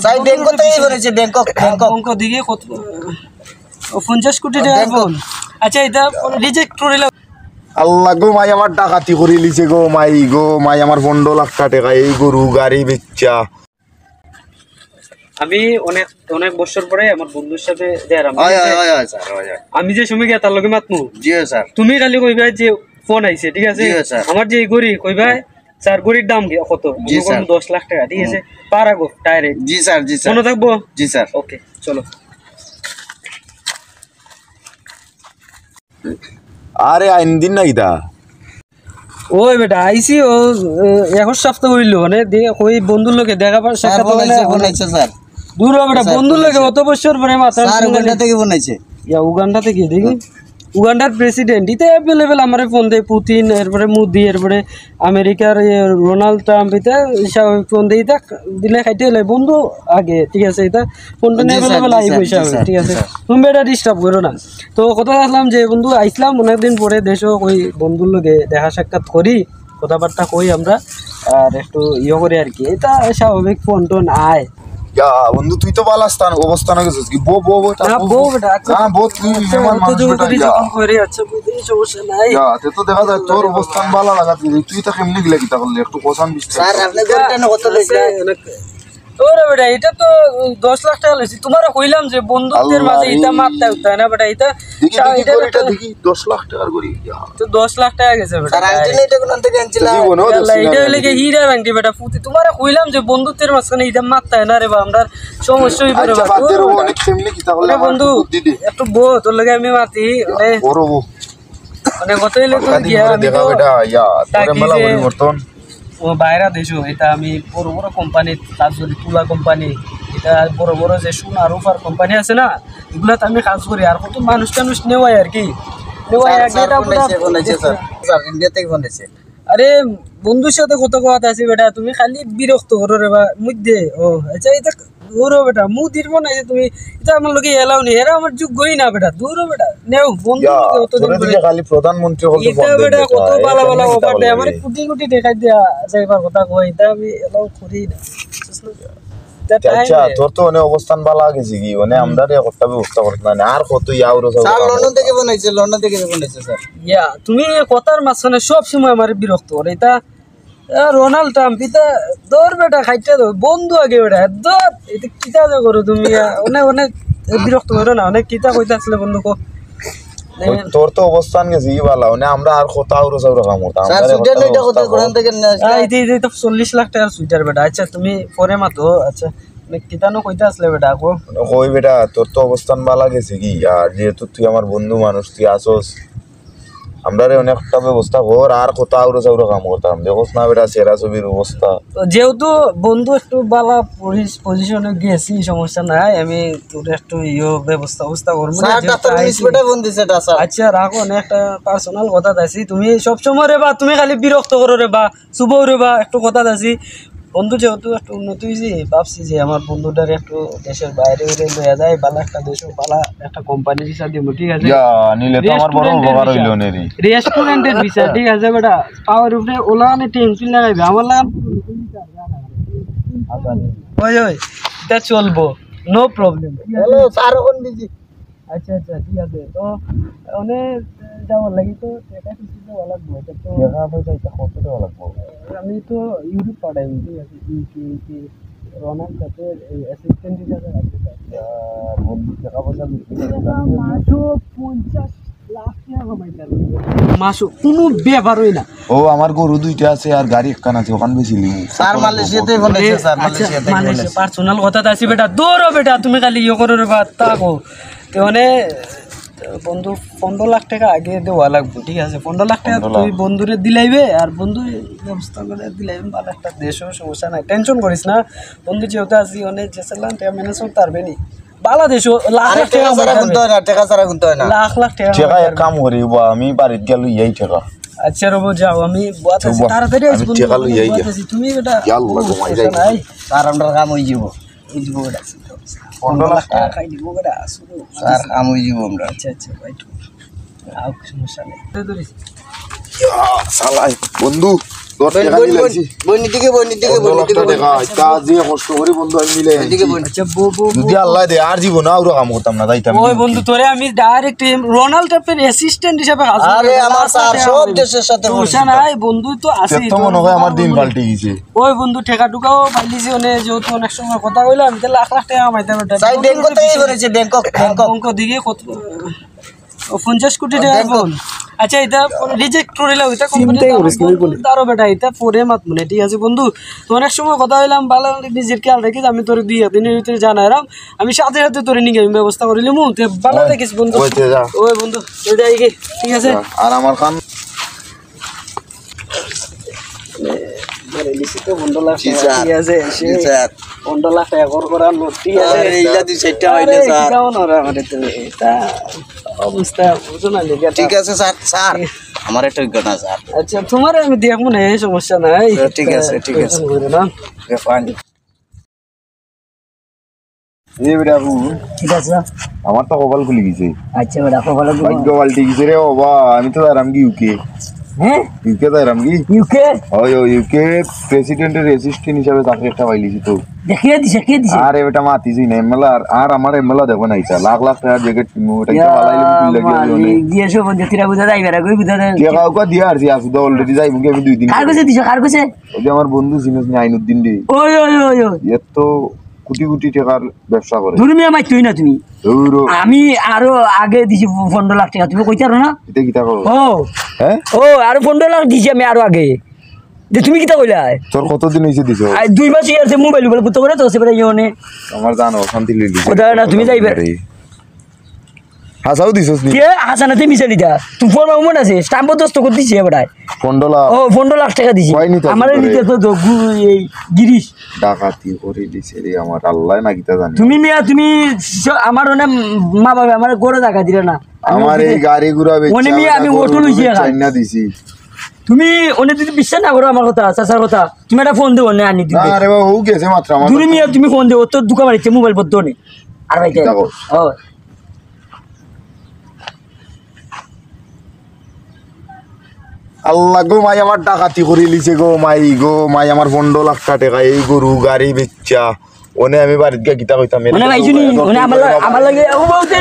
সাই ব্যাংকতেই বলেছে ব্যাংকক দিকে কত 50 কোটি টাকা ফোন আচ্ছা এটা রিজেক্ট করিলা আল্লাহ গো মাই আমার ডাকাতি করে লিছে গো মাই আমার 15 লাখ টাকা এই গরু গাড়ি বেচা আমি অনেক বছর পরে আমার বন্ধুর সাথে আমি যে সময় গিয়া তার লগে মাতমু জি স্যার তুমি খালি কইবা যে ফোন আইছে ঠিক আছে আমার যে গড়ি কইবা স্যার গড়ির দাম কত 10 লাখ টাকা ঠিক আছে পারাগো ডাইরেক্ট জি স্যার মনে থাকবো জি স্যার ওকে চলো আরে আইন দিন না ইদা ওই বেটা আইসি ও এখন সপ্তাহ হইলো মানে ওই বন্ধুর লোকে দেখা পার সাক্ষাৎ বনাইছে স্যার দূর বেটা বন্ধুর লোকে অত বছর পরে মাথা স্যার উগান্ডা থেকে বনাইছে উগান্ডা থেকে দেখি উগান্ডার প্রেসিডেন্ট ইতে অ্যাভেলেবেল আমার ফোন দেয় পুতিন এরপরে মোদি এরপরে আমেরিকার রোনাল্ড ট্রাম্প এটা ফোন দেয় এটা দিলে খাইতে হলে বন্ধু আগে ঠিক আছে এটা ফোনটা অ্যাভেলেবেল আই পয়সা হবে ঠিক আছে তুমি এটা ডিস্টার্ব করো না তো কথা আসলাম যে বন্ধু আইসলাম অনেকদিন পরে দেশও ওই বন্ধুর লোকে দেখা সাক্ষাৎ করি কথাবার্তা কই আমরা আর একটু ইয়ে করি আর কি এটা স্বাভাবিক ফোন টোন আয় বন্ধু তুই তো ভালো অবস্থান গেছিস কি বো তুই তো দেখা যায় তোর অবস্থান ভালো লাগা তুই তো কেমনি গেলে কি তাহলে একটু কোসান ওরে বেটা এটা তো 10 লাখ টাকা লইছি তোমারে কইলাম যে বন্ধুত্বের মাঝে এটা মারতে হতো না বেটা এটা দেখি 10 লাখ টাকার করি তো 10 লাখ টাকা গেছে বেটা স্যার আনছিল এটা কোন থেকে আনছিল এটা হইলে কি হীরা ভাঙটি বেটা ফুটি তোমারে কইলাম যে বন্ধুত্বের মাঝখানে এটা মারতে না রে বা আমরা সমস্যা হই পড়ে বা অনেক কেমনি কি তাহলে বন্ধু একটু বো তোর লাগে আমি মাতি মানে কত হইলে তো গিয়া আমি দেখা বেটা তোরে মেলা পরিবর্তন ও বাইরে দেশো এটা আমি বড় বড় কোম্পানি কাজ করি তুলা কোম্পানি এটা বড় বড় যে সোনা রূপার কোম্পানি আছে না এগুলাতে আমি কাজ করি আর কত মানুষ টানুষ নেওয়াই আর কি ইন্ডিয়া থেকে বনেছে আরে বন্ধুর সাথে কত কথা আছে বেটা তুমি খালি বিরক্ত করো রে বা মধ্যে ও আচ্ছা এটা দূর বেটা মুখ দিরবো না তুমি এটা আমার লোকে এলাও নি এরা আমার যোগ্যই না বেটা দূর বেটা নেও বন্ধু খালি প্রধানমন্ত্রী বেটা কত ভালো ভালো অফার দেয় আমার কোটি কোটি টাকা দিয়া যাইবার কথা কই এটা আমি এলাও করি না আচ্ছা তোর তো অনেক অবস্থান ভালো গেছে কি মানে আমরা একটা ব্যবস্থা করতে না আর কত স্যার লন্ডন থেকে বনাইছে স্যার তুমি কথার মাঝখানে সব সময় আমার বিরক্ত করে এটা রোনাল্ড ট্রাম্প এটা দৌড় বেটা খাইতে দো বন্ধু আগে বেটা দৌড় এটা কিতা করো তুমি অনেক বিরক্ত করো না অনেক কিতা কইতে আসলে বন্ধু কো তোর তো অবস্থান গেছে কি ভালো মানে আমরা আর কত আউরো চাউরো কাম করতাম স্যার সুইটার লইটা কত কোন থেকে এই তো 40 লাখ টাকার সুইটার বেটা আচ্ছা তুমি পরে মাতো আচ্ছা কিতানো কইতে আসলে বেটা কই বেটা তোর তো অবস্থান ভালো গেছে কি আর যেহেতু তুই আমার বন্ধু মানুষ তুই আসোস আমরা অনেকটা ব্যবস্থা কর আর কত আউরো চাউরো কাম করতাম দেখোস না বেটা সেরা ছবির অবস্থা যেহেতু বন্ধু একটু ভালো পজিশনে গেছি সমস্যা নাই আমি তোর একটু ব্যবস্থা করবো আচ্ছা রাখো একটা পার্সোনাল কথা আছি তুমি সবসময় রে বা তুমি খালি বিরক্ত করো রে বা শুভ রে বা একটু কথা আছি বন্ধু যেহেতু একটু উন্নতি হয়েছি ভাবছি যে আমার বন্ধুটার একটু দেশের বাইরে লইয়া যায় ভালো একটা দেশ ভালো একটা কোম্পানির ভিসা দিব ঠিক আছে রেস্টুরেন্টের ভিসা ঠিক আছে বেটা পাওয়ার উপরে ওলা মানে টেনশন লাগাইবে আমার লাগান এটা চলবো নো প্রবলেম আচ্ছা ঠিক আছে তো অনেক যাওয়ার লাগি তো ভালো লাগবো এটা তো আমি তো ইউটিউব পাঠাই ঠিক আছে রনার সাথে অ্যাসিস্ট্যান্ট হিসাবে আছে টাকা পয়সা 50 লাখ টাকা কামাইতে মাসও কোনো ব্যাপারই না ও আমার গরু দুইটা আছে আর গাড়ি একখান আছে ওখান বেশিলি স্যার মালয়েশিয়াতে বলেছে স্যার মালয়েশিয়াতে পার্সোনাল কথা আছে বেটা দৌড়ো বেটা তুমি খালি ইয়ে করো রে বা তাকো তো মানে বন্ধু 15 লাখ টাকা আগে দেওয়া লাগবে ঠিক আছে 15 লাখ টাকা তুই বন্ধুরে দিলাইবে আর বন্ধু ব্যবস্থা করে দিলাইবে ভালো একটা দেশও সমস্যা নাই টেনশন করিস না বন্ধু যেহেতু আছি অনেক যেছিলাম টাকা ম্যানেজ করতে পারবে নি বাংলাদেশ লাখ টাকা ছাড়া গুনতে হয় না লাখ টাকা এক কাম করি আমি বাড়িতে গেল এই টাকা আচ্ছা রবো যাও আমি তাড়াতাড়ি আসবো তুমি বেটা নাই স্যার আমরা কাম হয়ে যাব বেটা 15 লাখ টাকা খাই দিব বেটা স্যার কাম হয়ে যাব আমরা আচ্ছা ভাই আর সমস্যা নেই সালাই বন্ধু তোর টাকা দিলাইছি বইনি দিকে 15 লাখ টাকা কাজ দিয়ে কষ্ট করে বন্ধু আমি মিলে আচ্ছা বউ যদি আল্লাহ দে আর জীবন আর কাম করতাম না যাইতাম ওই বন্ধু তোরে আমি ডাইরেক্ট রোনাল্ড ট্রাম্পের অ্যাসিস্ট্যান্ট হিসেবে কাজ করি। আরে আমার স্যার সব দেশের সাথে সমস্যা নাই বন্ধু তো আছে তো মনে হয় আমার দিন পাল্টে গেছে ওই বন্ধু ঠেকা টুকাও পাইলিছি ওনে যেহেতু অনেক সময় কথা কইলাম আমি তো লাখ লাখ টাকা কামাইতে পারতাম সাই ব্যাংকতেই করেছে ব্যাংকক অঙ্ক দিকে কত 50 কোটি টাকা ফোন আচ্ছা এটা রিজেক্ট করিলা ওইটা কোম্পানি তারও বেটা এটা পরে মাত মনে ঠিক আছে বন্ধু তো অনেক সময় কথা হইলাম ভালো নিজের খেয়াল রাখিস আমি তোর 2 দিনের ভিতরে জানাইলাম আমি সাথে সাথে তোরে নিয়ে আমি ব্যবস্থা করিলি মু তে ভালো দেখিস বন্ধু ওই বন্ধু এটা আইগে ঠিক আছে আর আমার খান আরে লিসি তো 15 লাখ টাকা ঠিক আছে স্যার 15 লাখ টাকা করার নোট ঠিক আছে আরে এইলা দুই সাইডটা হইলে স্যার কেমন ওরা আমারে তুমি এটা অবস্থা বুঝো না লিগা ঠিক আছে স্যার স্যার আমার একটা ঘটনা স্যার আচ্ছা তোমার আমি দেখবো না এই সমস্যা নাই ঠিক আছে না ফাইন এই বেটা বাবু ঠিক আছে আমার তো কপাল খুলে গেছে আচ্ছা বেটা ভালো ভাগ্য পাল্টে গেছে রে বাবা আমি তো যাইরাম কি ইউকে হ্যাঁ ইউকে যাইরাম কি ইউকে ওই ইউকে প্রেসিডেন্টের অ্যাসিস্ট্যান্ট হিসাবে চাকরি একটা পাইলিছি তো দেখিয়ে দিছে আরে বেটা মাতিছি না এমএলএ আর আমার এমএলএ দেখো না ইচ্ছা লাখ লাখ টাকার জ্যাকেট কিনবো ওটা তো বালাইলে বুঝ লাগে গিয়েছো বন্ধু তিরা বুঝা যাইবে না কই বুঝা কে কাউকে দিয়া আরছি আসু তো অলরেডি যাইবো কি আমি 2 দিন কার কাছে ওই যে আমার বন্ধু সিনস নি আইনুদ্দিন রে ওই এত কোটি কোটি টাকার ব্যবসা করে তুমি আমার তুই না তুমি দৌড়ো আমি আরো আগে দিছি 15 লাখ টাকা তুমি কইতারো না এটা কি তা করো ও হ্যাঁ আরো 15 লাখ দিছি আমি আরো আগে যে তুমি কিতা কইলা তোর কতদিন হইছে দিছো 2 মাস ইয়ারছে মোবাইল বলে বুঝতে করে তো সেবারে ইওনে আমার জানো শান্তি লইলি ওটা না তুমি যাইবে হাসাও দিছস নি কে হাসানাতে মিশালি দা তুমি ফোন মন আছে স্টাম্প দস্ত করে দিছি এবারে 15 লাখ 15 লাখ টাকা দিছি কয়নি তো আমার দিতে তো এই গিরিশ ডাকাতি করে দিছে রে আমার আল্লাহ না কিতা জানি তুমি মিয়া তুমি আমার ওনে মা বাবা আমার গড়ে টাকা দিলে না আমার এই গাড়ি গুড়া বেচা ওনে মিয়া আমি অটো লইছি চাইনা দিছি তুমি ওনে যদি বিশ্বাস না করো আমার কথা চাচার কথা তুমি একটা ফোন দিও না আনি দিবে না রে বাবা ও গেছে মাত্র আমার তুমি মিয়া তুমি ফোন দিও তোর দোকান বাড়িতে মোবাইল বদ্ধ নেই আর ভাই দেখো। ও আল্লাহ গো মাই আমার ডাকাতি করে লিছে গো মাই আমার 15 লাখ টাকা এই গরু গাড়ি বেচা ওনে আমি বাড়িতে গিয়া কিতা কইতাম ওনে ভাইছুনি ওনে আমার লাগে ও বলতে